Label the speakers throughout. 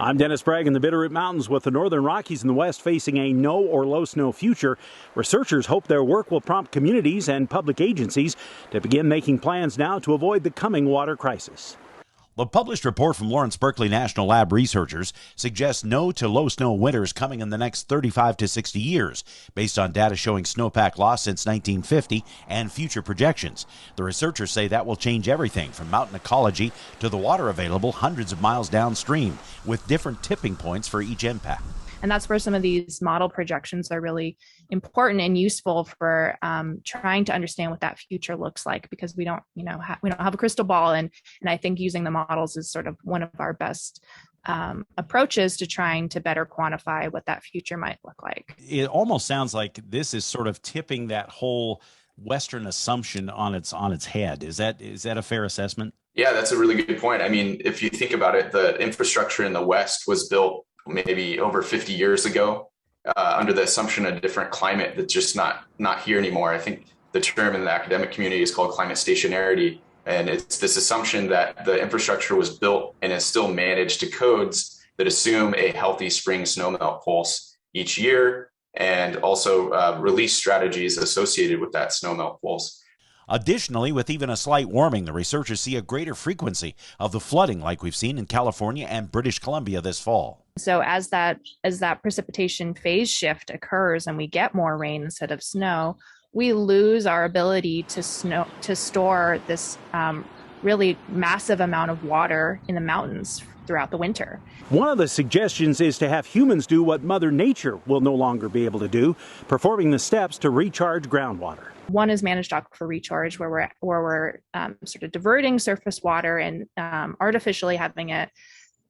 Speaker 1: I'm Dennis Bragg in the Bitterroot Mountains. With the northern Rockies and the west facing a no or low snow future, researchers hope their work will prompt communities and public agencies to begin making plans now to avoid the coming water crisis.
Speaker 2: The published report from Lawrence Berkeley National Lab researchers suggests no to low snow winters coming in the next 35 to 60 years, based on data showing snowpack loss since 1950 and future projections. The researchers say that will change everything from mountain ecology to the water available hundreds of miles downstream, with different tipping points for each impact.
Speaker 3: And that's where some of these model projections are really important and useful for trying to understand what that future looks like, because we don't have a crystal ball. And I think using the models is sort of one of our best approaches to trying to better quantify what that future might look like.
Speaker 1: It almost sounds like this is sort of tipping that whole Western assumption on its head. Is that a fair assessment?
Speaker 4: Yeah, that's a really good point. I mean, if you think about it, the infrastructure in the West was built maybe over 50 years ago under the assumption of a different climate that's just not here anymore. I think the term in the academic community is called climate stationarity. And it's this assumption that the infrastructure was built and is still managed to codes that assume a healthy spring snowmelt pulse each year, and also release strategies associated with that snowmelt pulse.
Speaker 2: Additionally, with even a slight warming, the researchers see a greater frequency of the flooding like we've seen in California and British Columbia this fall.
Speaker 3: So as that precipitation phase shift occurs and we get more rain instead of snow, we lose our ability to store this really massive amount of water in the mountains throughout the winter.
Speaker 1: One of the suggestions is to have humans do what Mother Nature will no longer be able to do, performing the steps to recharge groundwater.
Speaker 3: One is managed aquifer recharge, where we're sort of diverting surface water and artificially having it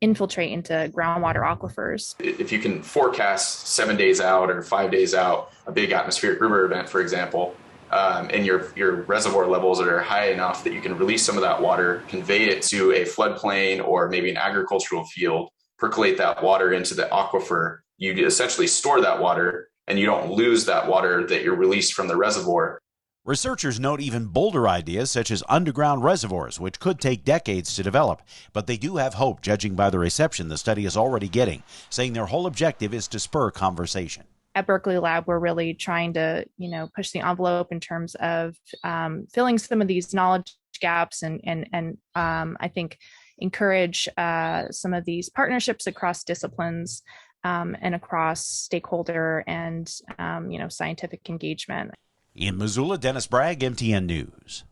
Speaker 3: infiltrate into groundwater aquifers.
Speaker 4: If you can forecast 7 days out or 5 days out a big atmospheric river event, for example, and your reservoir levels are high enough that you can release some of that water, convey it to a floodplain or maybe an agricultural field, percolate that water into the aquifer, you essentially store that water and you don't lose that water that you're released from the reservoir.
Speaker 2: Researchers note even bolder ideas such as underground reservoirs, which could take decades to develop. But they do have hope, judging by the reception the study is already getting, saying their whole objective is to spur conversation.
Speaker 3: At Berkeley Lab, we're really trying to, push the envelope in terms of filling some of these knowledge gaps and I think encourage some of these partnerships across disciplines and across stakeholder and, scientific engagement.
Speaker 2: In Missoula, Dennis Bragg, MTN News.